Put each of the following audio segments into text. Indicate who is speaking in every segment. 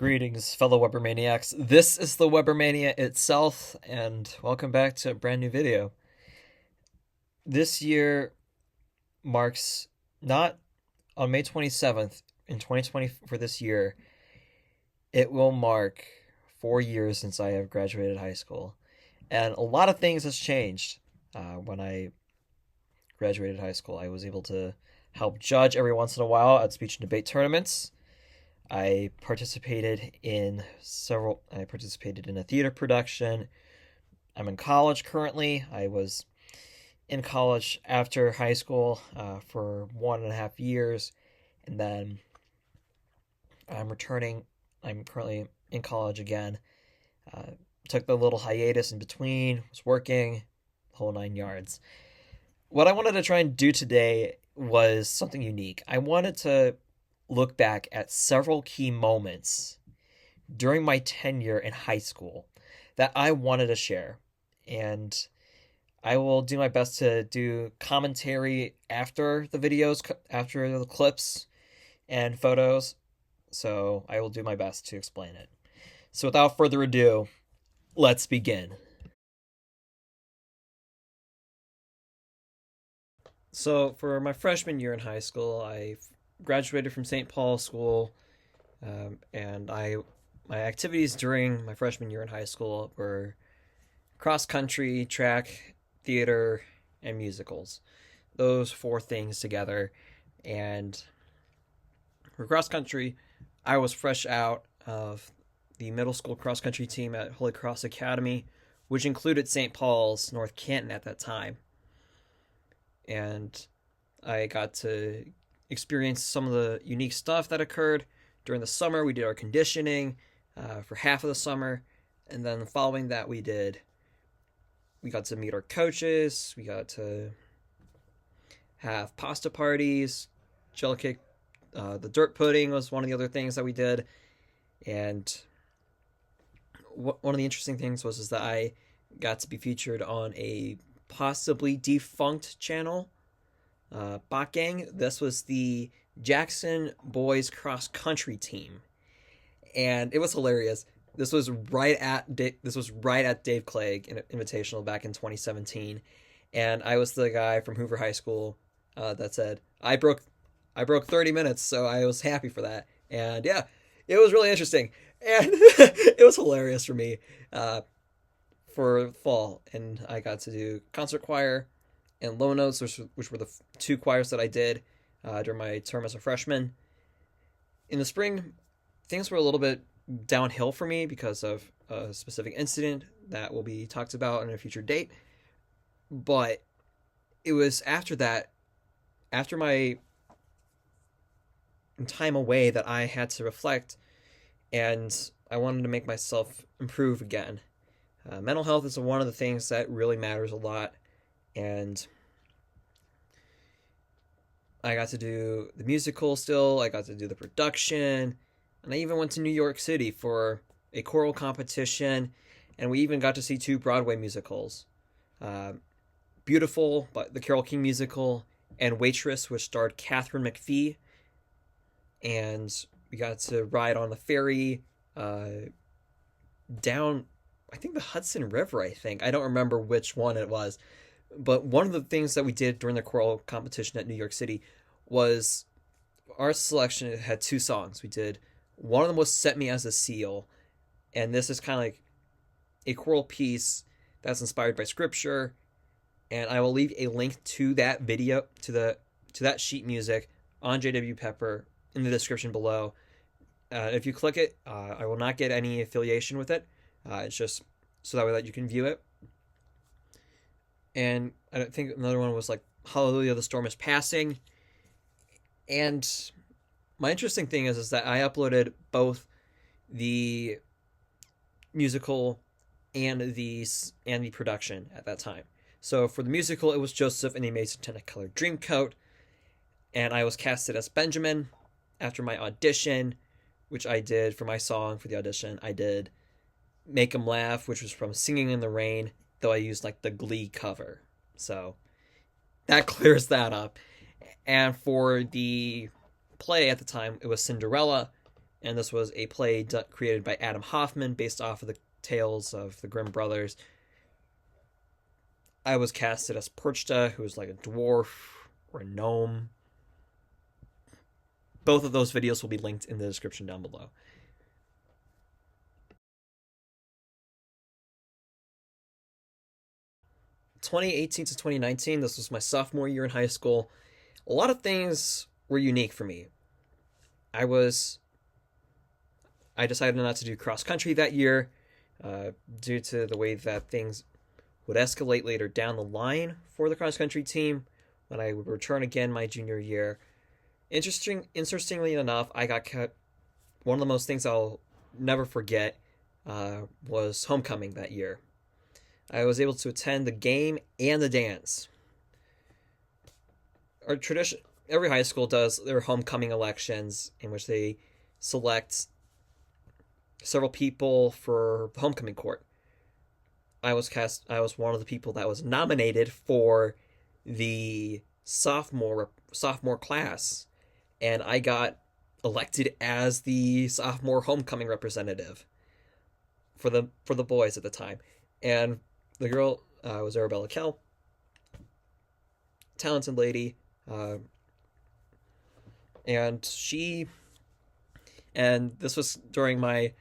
Speaker 1: Greetings, fellow Webermaniacs. This is the Webermania itself, and welcome back to a brand new video. This year marks not on May 27th in 2020 for this year. It will mark 4 years since I have graduated high school, and a lot of things has changed. When I graduated high school, I was able to help judge every once in a while at speech and debate tournaments. I participated in a theater production. I'm in college currently. I was in college after high school for 1.5 years, and then I'm returning. I'm currently in college again. Took the little hiatus in between, was working, the whole 9 yards. What I wanted to try and do today was something unique. I wanted to look back at several key moments during my tenure in high school that I wanted to share. And I will do my best to do commentary after the videos, after the clips and photos. So I will do my best to explain it. So without further ado, let's begin. So for my freshman year in high school, I graduated from St. Paul's School, and my activities during my freshman year in high school were cross country, track, theater, and musicals. Those four things together. And for cross country, I was fresh out of the middle school cross country team at Holy Cross Academy, which included St. Paul's, North Canton at that time. And I got to experience some of the unique stuff that occurred during the summer. We did our conditioning for half of the summer, and then following that we got to meet our coaches. We got to have pasta parties, jelly cake. The dirt pudding was one of the other things that we did. And one of the interesting things was that I got to be featured on a possibly defunct channel, Bot Gang. This was the Jackson Boys Cross Country team, and it was hilarious. This was right at Dave Clegg Invitational back in 2017, and I was the guy from Hoover High School that said I broke 30 minutes, so I was happy for that. And yeah, it was really interesting, and it was hilarious for me for fall, and I got to do concert choir and low notes, which were the two choirs that I did during my term as a freshman. In the spring, things were a little bit downhill for me because of a specific incident that will be talked about in a future date. But it was after my time away, that I had to reflect, and I wanted to make myself improve again. Mental health is one of the things that really matters a lot, and I got to do the musical still, I got to do the production, and I even went to New York City for a choral competition, and we even got to see 2 Broadway musicals. Beautiful, but the Carole King musical, and Waitress, which starred Catherine McPhee, and we got to ride on the ferry down, I think, the Hudson River, I don't remember which one it was. But one of the things that we did during the choral competition at New York City was our selection had 2 songs. We did, one of them was Set Me as a Seal, and this is kind of like a choral piece that's inspired by scripture, and I will leave a link to that video, to that sheet music on JW Pepper in the description below. If you click it, I will not get any affiliation with it. It's just so that way that you can view it. And I think another one was like Hallelujah, the Storm is Passing. And my interesting thing is that I uploaded both the musical and the production at that time. So for the musical, it was Joseph in the Amazing Technicolor Dreamcoat, and I was casted as Benjamin. After my audition, which I did for my song for the audition, I did Make 'Em Laugh, which was from Singing in the Rain, though I used like the Glee cover. So that clears that up. And for the play at the time, it was Cinderella, and this was a play created by Adam Hoffman based off of the tales of the Grimm brothers. I was casted as Perchta, who was like a dwarf or a gnome. Both of those videos will be linked in the description down below. (2018 to 2019), this was my sophomore year in high school. A lot of things were unique for me. I decided not to do cross country that year due to the way that things would escalate later down the line for the cross country team when I would return again my junior year. Interestingly enough, I got cut. One of the most things I'll never forget was homecoming that year. I was able to attend the game and the dance. Our tradition, every high school does their homecoming elections in which they select several people for the homecoming court. I was one of the people that was nominated for the sophomore class, and I got elected as the sophomore homecoming representative for the boys at the time. And the girl was Arabella Kell, talented lady, and this was during my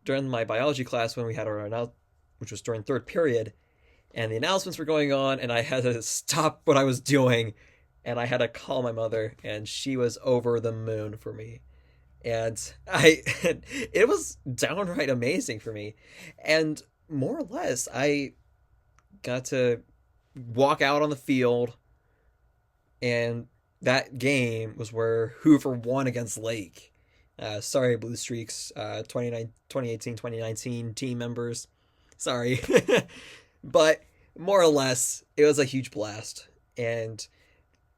Speaker 1: during my biology class when we had our which was during third period, and the announcements were going on, and I had to stop what I was doing, and I had to call my mother, and she was over the moon for me. And it was downright amazing for me. And more or less, I got to walk out on the field, and that game was where Hoover won against Lake. Sorry, Blue Streaks, 2018-2019 team members. Sorry. But more or less, it was a huge blast. And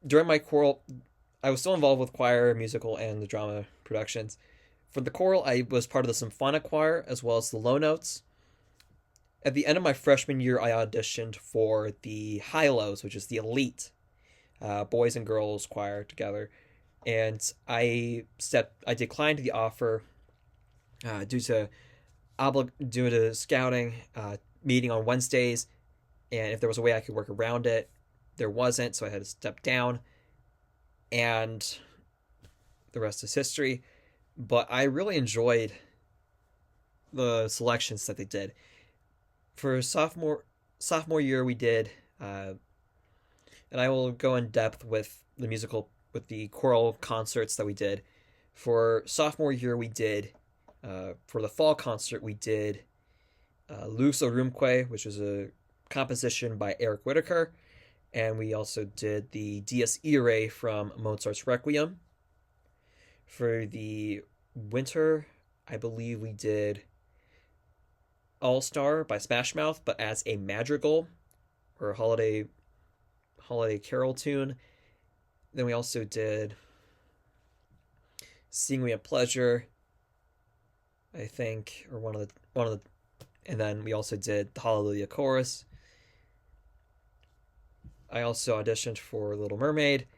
Speaker 1: during my choral, I was still involved with choir, musical, and the drama productions. For the choral, I was part of the symphonic choir as well as the low notes. At the end of my freshman year, I auditioned for the high lows, which is the elite boys and girls choir together, and I declined the offer due to scouting meeting on Wednesdays, and if there was a way I could work around it, there wasn't, so I had to step down, and the rest is history. But I really enjoyed the selections that they did. For sophomore year, we did, and I will go in depth with the choral concerts that we did. For sophomore year, we did, for the fall concert, we did Lux Orumque, which is a composition by Eric Whitacre, and we also did the Dies Irae from Mozart's Requiem. For the winter, I believe we did All Star by Smash Mouth, but as a madrigal or a holiday carol tune. Then we also did Sing We Have Pleasure, I think, or one of the, and then we also did the Hallelujah chorus. I also auditioned for Little Mermaid,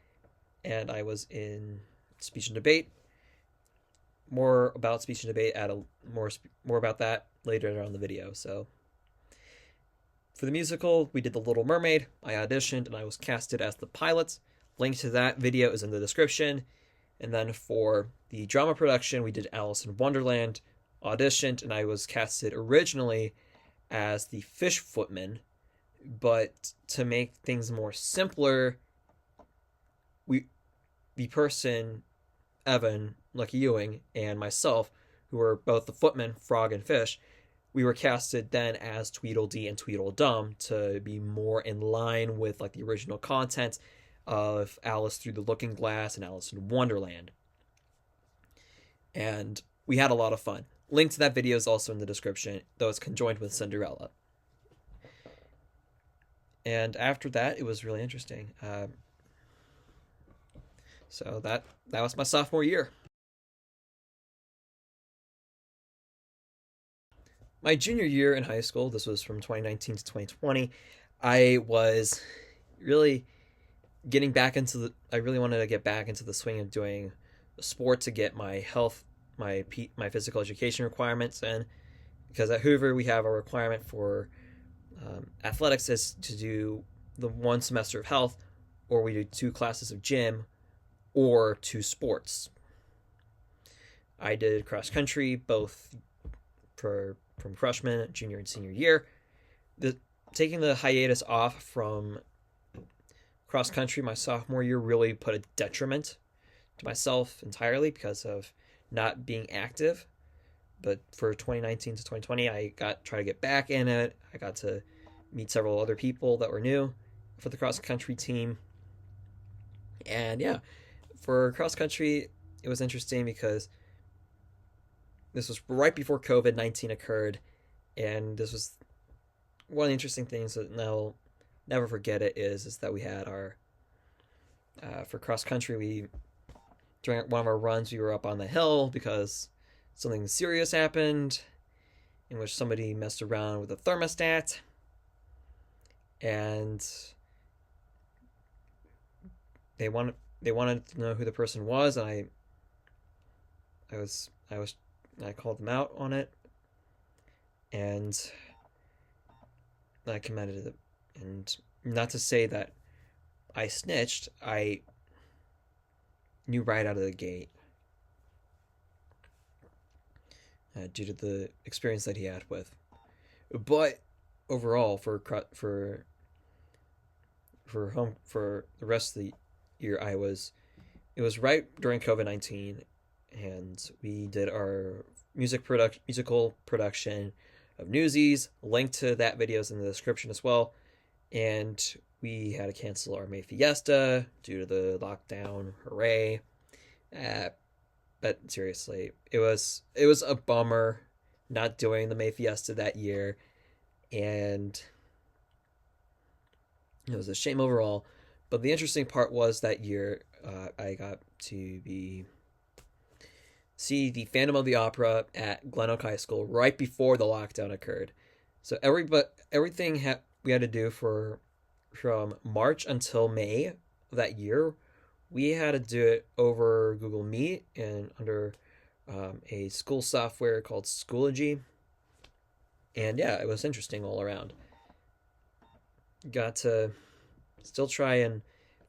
Speaker 1: and I was in speech and debate. More about speech and debate more about that later on the video. So for the musical, we did The Little Mermaid. I auditioned and I was casted as the pilot. Link to that video is in the description. And then for the drama production, we did Alice in Wonderland. Auditioned and I was casted originally as the fish footman, but to make things more simpler, the person, Evan, Lucky Ewing, and myself, who were both the footman, frog, and fish, we were casted then as Tweedledee and Tweedledum to be more in line with like the original content of Alice Through the Looking Glass and Alice in Wonderland. And we had a lot of fun. Link to that video is also in the description, though it's conjoined with Cinderella. And after that, it was really interesting. So that was my sophomore year. My junior year in high school, this was from 2019 to 2020, I was really getting back into I really wanted to get back into the swing of doing sport to get my health, my physical education requirements in. Because at Hoover we have a requirement for athletics is to do the 1 semester of health, or we do 2 classes of gym, or 2 sports. I did cross country both from freshman, junior, and senior year. Taking the hiatus off from cross country my sophomore year really put a detriment to myself entirely because of not being active. But for 2019 to 2020, I try to get back in it. I got to meet several other people that were new for the cross country team. And yeah, for cross country, it was interesting because this was right before COVID-19 occurred, and this was one of the interesting things that I'll never forget it is that we had our for cross country, we during one of our runs we were up on the hill because something serious happened in which somebody messed around with a thermostat, and they wanted to know who the person was, and I called them out on it, and I commended it. And not to say that I snitched, I knew right out of the gate due to the experience that he had with. But overall, for the rest of the year, it was right during COVID-19, and we did our musical production of Newsies. Link to that video is in the description as well. And we had to cancel our May Fiesta due to the lockdown. Hooray! But seriously, it was a bummer not doing the May Fiesta that year, and it was a shame overall. But the interesting part was that year I got to see the Phantom of the Opera at Glen Oak High School right before the lockdown occurred. So everything we had to do from March until May of that year, we had to do it over Google Meet and under a school software called Schoology. And yeah, it was interesting all around. Got to still try and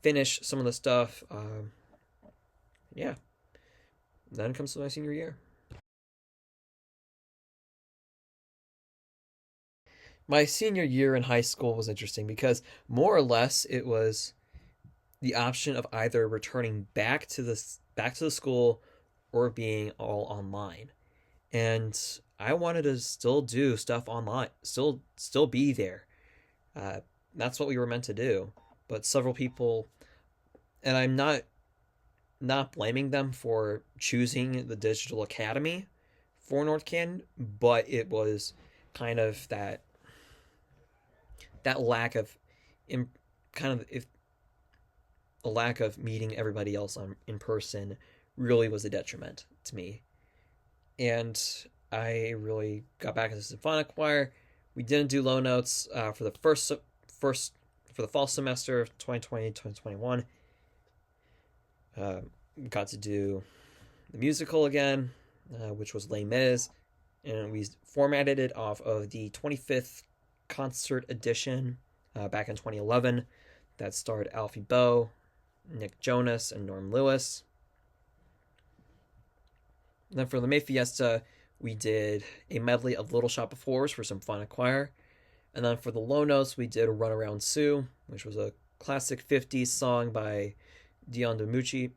Speaker 1: finish some of the stuff. Yeah. Then comes to my senior year. My senior year in high school was interesting because more or less it was the option of either returning back to the school or being all online. And I wanted to still do stuff online, still be there. That's what we were meant to do. But several people, and I'm not blaming them for choosing the digital academy for North Canton, but it was kind of that lack of if a lack of meeting everybody else in person really was a detriment to me. And I really got back into symphonic choir. We didn't do low notes for the first for the fall semester of 2020 2021. Got to do the musical again, which was Les Mis, and we formatted it off of the 25th concert edition back in 2011 that starred Alfie Boe, Nick Jonas, and Norm Lewis. And then for the May Fiesta, we did a medley of Little Shop of Horrors for symphonic choir. And then for the low notes, we did Run Around Sue, which was a classic 50s song by Dion DiMucci.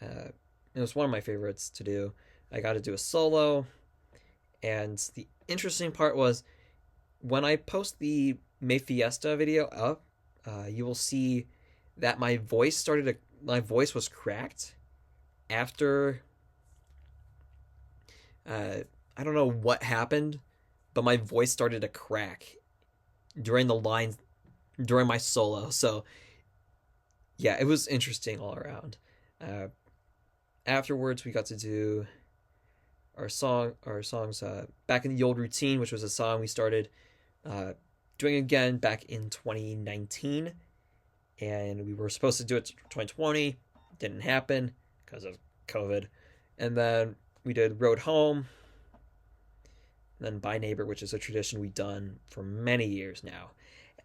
Speaker 1: It was one of my favorites to do. I got to do a solo. And the interesting part was when I post the May Fiesta video up, you will see that my voice was cracked after I don't know what happened, but my voice started to crack during the lines during my solo. So yeah, it was interesting all around. Afterwards, we got to do our songs Back in the Old Routine, which was a song we started doing again back in 2019, and we were supposed to do it 2020. Didn't happen. because of COVID. And then we did Road Home, and then By Neighbor, which is a tradition we've done for many years now.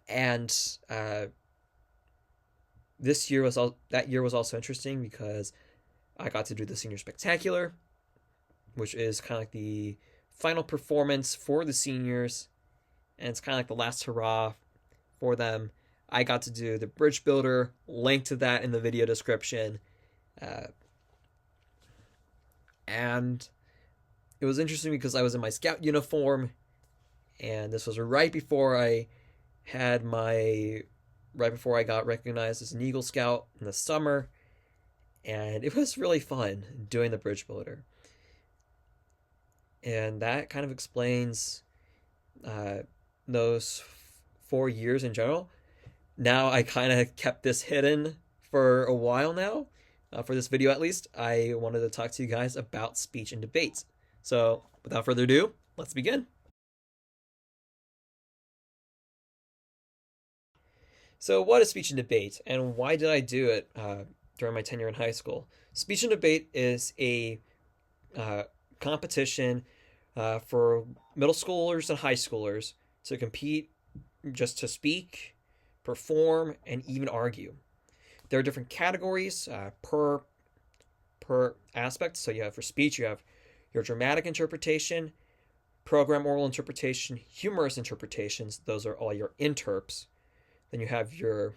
Speaker 1: And that year was also interesting because I got to do the Senior Spectacular, which is kind of like the final performance for the seniors, and it's kind of like the last hurrah for them. I got to do the Bridge Builder, link to that in the video description. And it was interesting because I was in my scout uniform, and this was right before I got recognized as an Eagle Scout in the summer, and it was really fun doing the Bridge Builder. And that kind of explains those 4 years in general. Now I kind of kept this hidden for a while now. For this video at least, I wanted to talk to you guys about speech and debate. So without further ado, let's begin. So what is speech and debate, and why did I do it during my tenure in high school? Speech and debate is a competition for middle schoolers and high schoolers to compete, just to speak, perform, and even argue. There are different categories per aspect. So you have, for speech, you have your dramatic interpretation, program oral interpretation, humorous interpretations. Those are all your interps. Then you have your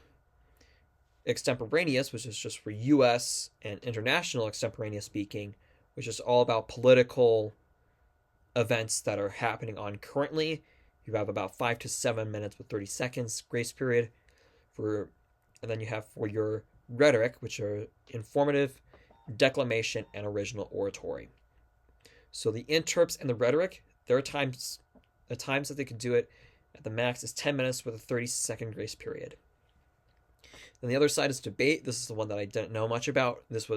Speaker 1: extemporaneous, which is just for U.S. and international extemporaneous speaking, which is all about political events that are happening on currently. You have about 5 to 7 minutes with 30 seconds grace period and then you have for your rhetoric, which are informative, declamation, and original oratory. So the interps and the rhetoric, there are times that they could do it at the max is 10 minutes with a 30-second grace period. Then the other side is debate. This is the one that I didn't know much about. This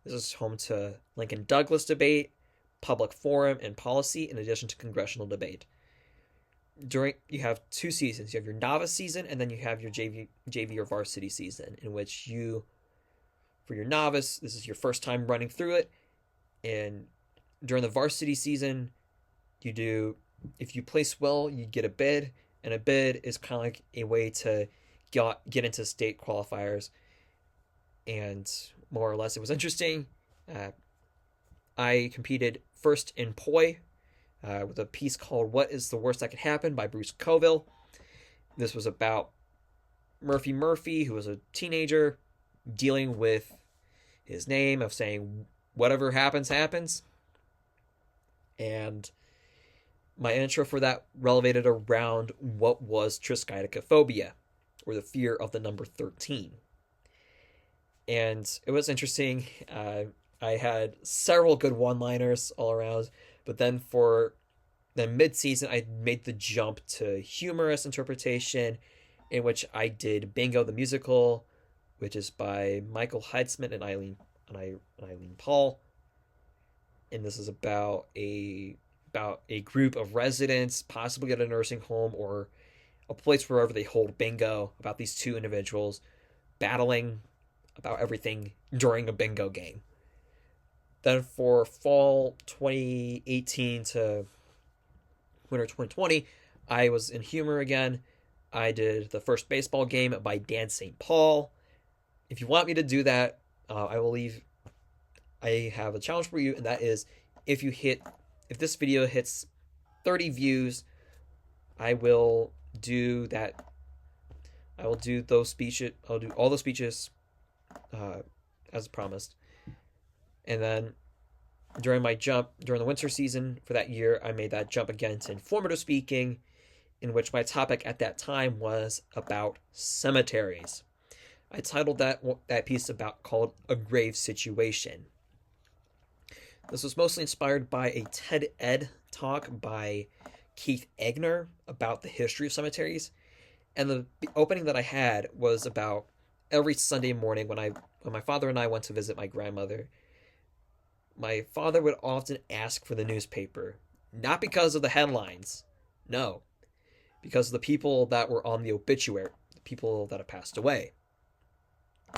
Speaker 1: is home to Lincoln Douglas debate, public forum, and policy, in addition to congressional debate. You have 2 seasons. You have your novice season, and then you have your JV or varsity season, in which for your novice, this is your first time running through it. And during the varsity season, if you place well, you get a bid, and a bid is kind of like a way to get into state qualifiers. And more or less, it was interesting. I competed first in Poi with a piece called "What is the Worst That Could Happen" by Bruce Coville. This was about Murphy, who was a teenager, dealing with his name of saying whatever happens, happens. And my intro for that relevated around what was triskaidekaphobia, or the fear of the number 13. And it was interesting. I had several good one-liners all around, but then for the mid-season, I made the jump to humorous interpretation, in which I did Bingo the Musical, which is by Michael Heitzman and Eileen Paul. And this is about a group of residents, possibly at a nursing home or a place wherever they hold bingo, about these 2 individuals battling about everything during a bingo game. Then for fall 2018 to winter 2020, I was in humor again. I did The First Baseball Game by Dan St. Paul. If you want me to do that, I have a challenge for you, and that is if this video hits 30 views, I will do that. I will do those speeches. I'll do all the speeches as promised. And then during the winter season for that year, I made that jump again to informative speaking, in which my topic at that time was about cemeteries. I titled that piece called "A Grave Situation." This was mostly inspired by a TED Ed talk by Keith Egner about the history of cemeteries. And the opening that I had was about every Sunday morning when my father and I went to visit my grandmother. My father would often ask for the newspaper, not because of the headlines, no, because of the people that were on the obituary, the people that have passed away.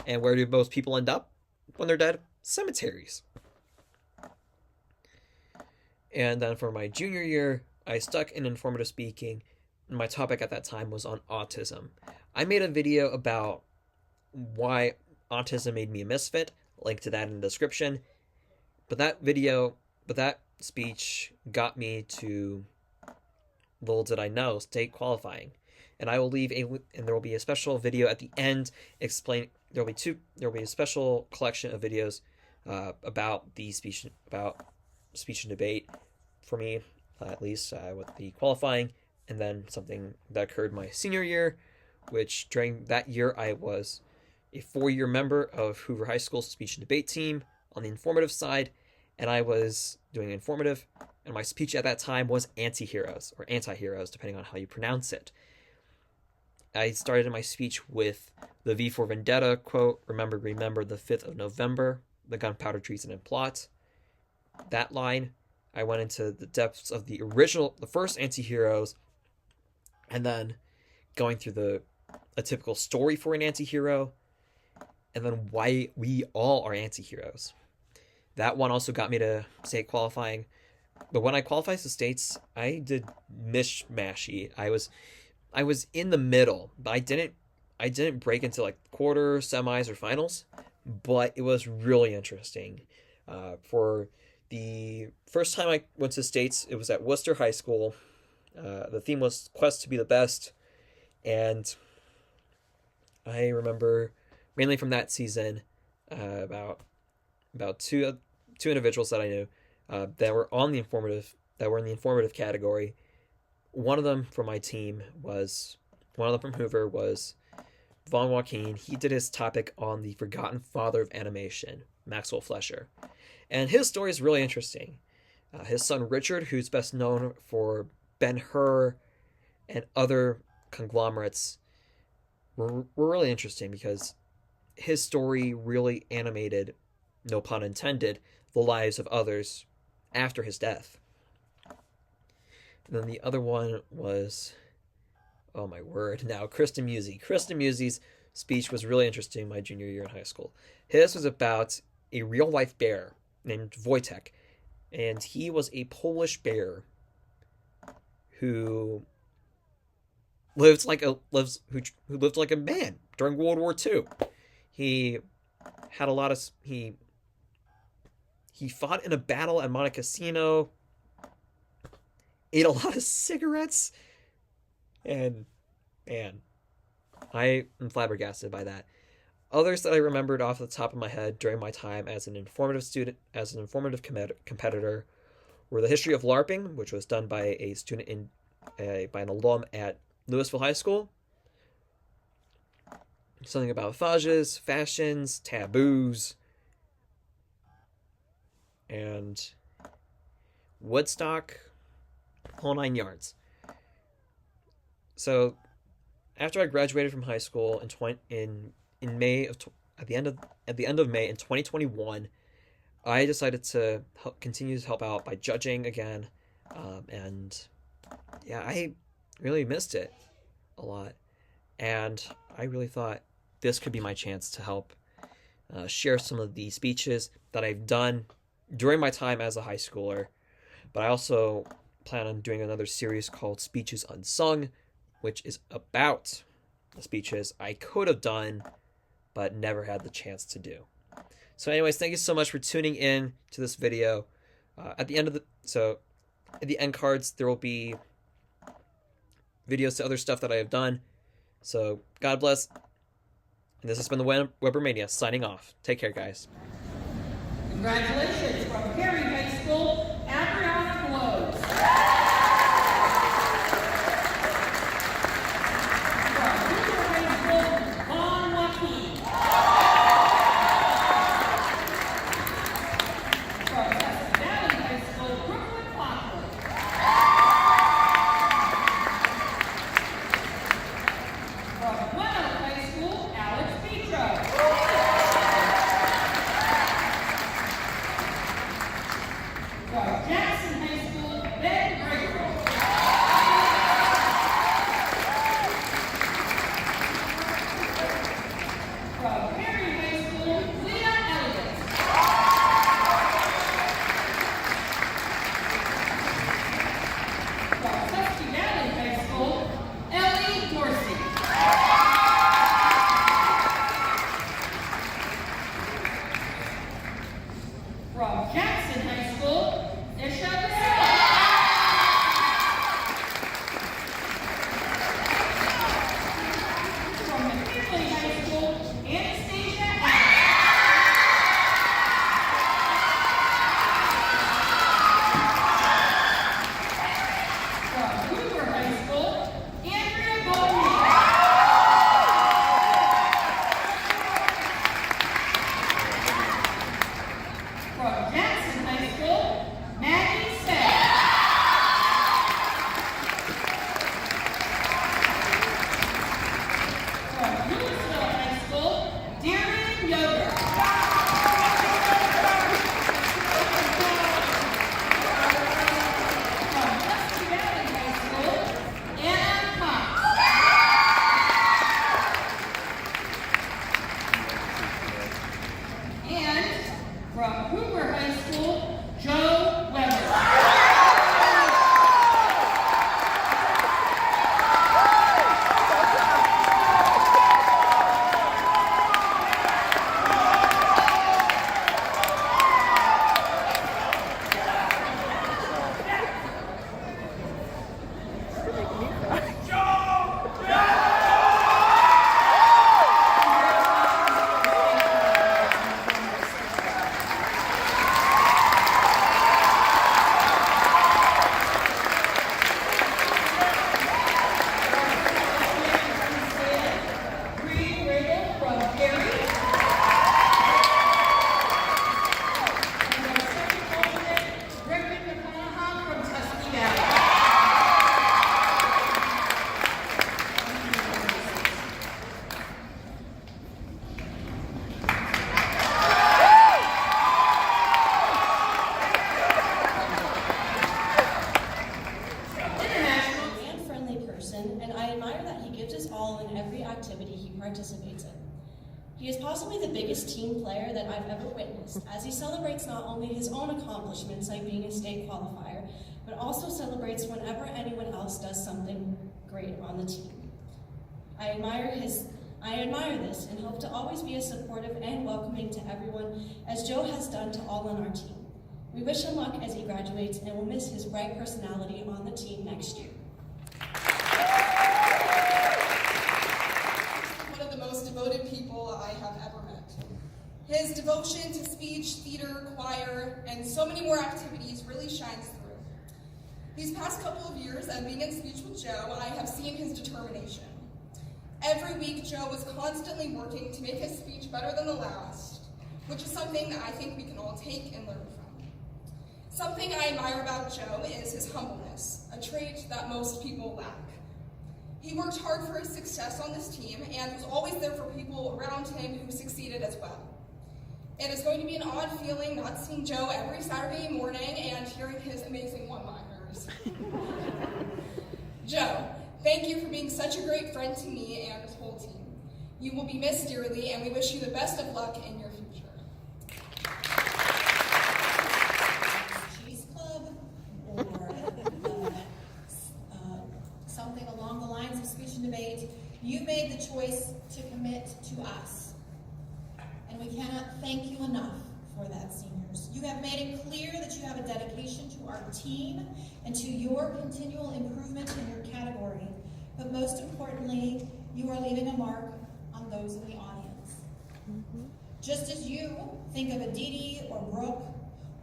Speaker 1: And where do most people end up when they're dead? cemeteries. And then for my junior year, I stuck in informative speaking, and my topic at that time was on autism. I made a video about why autism made me a misfit, link to that in the description. But that speech got me to, little did I know, state qualifying. And I will and there will be a special video at the end there will be a special collection of videos about speech and debate for me, at least with the qualifying, and then something that occurred my senior year, which during that year I was a 4-year member of Hoover High School's speech and debate team on the informative side, and I was doing informative, and my speech at that time was anti-heroes, or anti-heroes, depending on how you pronounce it. I started my speech with the V for Vendetta quote, remember the 5th of November, the gunpowder treason and plot. That line, I went into the depths of the first anti-heroes, and then going through a typical story for an anti-hero, and then why we all are anti-heroes. That one also got me to state qualifying. But when I qualified to states, I did mishmashy. I was in the middle, but I didn't break into like quarters, semis, or finals. But it was really interesting. For the first time I went to states, it was at Worcester High School. The theme was Quest to be the Best, and I remember mainly from that season about two individuals that I knew that were in the informative category. One of them from my team one of them from Hoover was Von Joaquin. He did his topic on the forgotten father of animation, Maxwell Fleischer. And his story is really interesting. His son Richard, who's best known for Ben-Hur and other conglomerates, were really interesting because his story really animated, no pun intended, the lives of others after his death. And then the other one was, oh my word, now Kristen Musey. Kristen Musey's speech was really interesting my junior year in high school. His was about a real-life bear named Wojtek, and he was a Polish bear who lived like a man during World War II. He had he fought in a battle at Monte Cassino, ate a lot of cigarettes, and man, I am flabbergasted by that. Others that I remembered off the top of my head during my time as an informative competitor, were the history of LARPing, which was done by a student by an alum at Louisville High School. Something about phages, fashions, taboos, and Woodstock, whole 9 yards. So, after I graduated from high school in May at the end of May in 2021, I decided to continue to help out by judging again, and yeah, I really missed it a lot, and I really thought this could be my chance to help share some of the speeches that I've done during my time as a high schooler. But I also plan on doing another series called Speeches Unsung, which is about the speeches I could have done but never had the chance to do. So anyways, thank you so much for tuning in to this video. At the end cards, there will be videos to other stuff that I have done. So God bless. And this has been the Webermania signing off. Take care, guys.
Speaker 2: Congratulations from Perry High School, Adriana Blows. From Hoover High School, Von Joaquin. From West Valley High School, Brooklyn Clockwork. From Glen Oak High School, Alex Petro.
Speaker 3: every activity he participates in. He is possibly the biggest team player that I've ever witnessed, as he celebrates not only his own accomplishments like being a state qualifier, but also celebrates whenever anyone else does something great on the team. I admire this and hope to always be as supportive and welcoming to everyone as Joe has done to all on our team. We wish him luck as he graduates and will miss his bright personality on the team next year.
Speaker 4: One of the most devoted people I have ever met. His devotion to speech, theater, choir, and so many more activities really shines through. These past couple of years of being in speech with Joe, I have seen his determination. Every week, Joe was constantly working to make his speech better than the last, which is something that I think we can all take and learn from. Something I admire about Joe is his humbleness, a trait that most people lack. He worked hard for his success on this team and was always there for people around him who succeeded as well. It is going to be an odd feeling not seeing Joe every Saturday morning and hearing his amazing one-liners. Joe, thank you for being such a great friend to me and this whole team. You will be missed dearly, and we wish you the best of luck in your future.
Speaker 5: Cheese Club or something along the lines of speech and debate, you made the choice to commit to us. And we cannot thank you enough for that, seniors. You have made it clear that you have a dedication to our team and to your continual improvement in your category. But most importantly, you are leaving a mark on those in the audience. Just as you think of Aditi or Brooke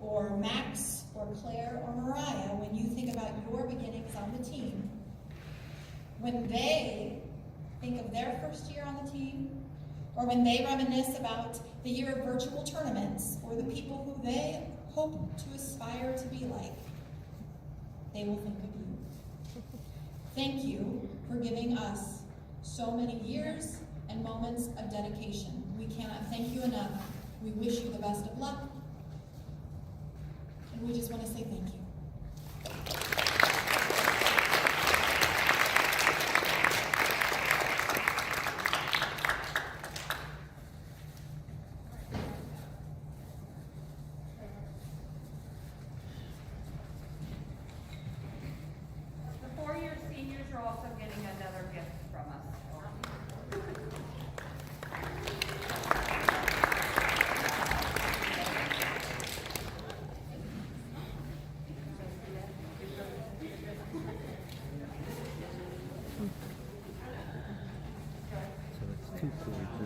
Speaker 5: or Max or Claire or Mariah when you think about your beginnings on the team, when they think of their first year on the team, or when they reminisce about the year of virtual tournaments or the people who they hope to aspire to be like, they will think of you. Thank you for giving us so many years and moments of dedication. We cannot thank you enough. We wish you the best of luck, and we just want to say thank you.
Speaker 2: The four-year seniors are also getting another gift from us.
Speaker 6: So it's 2 quarters.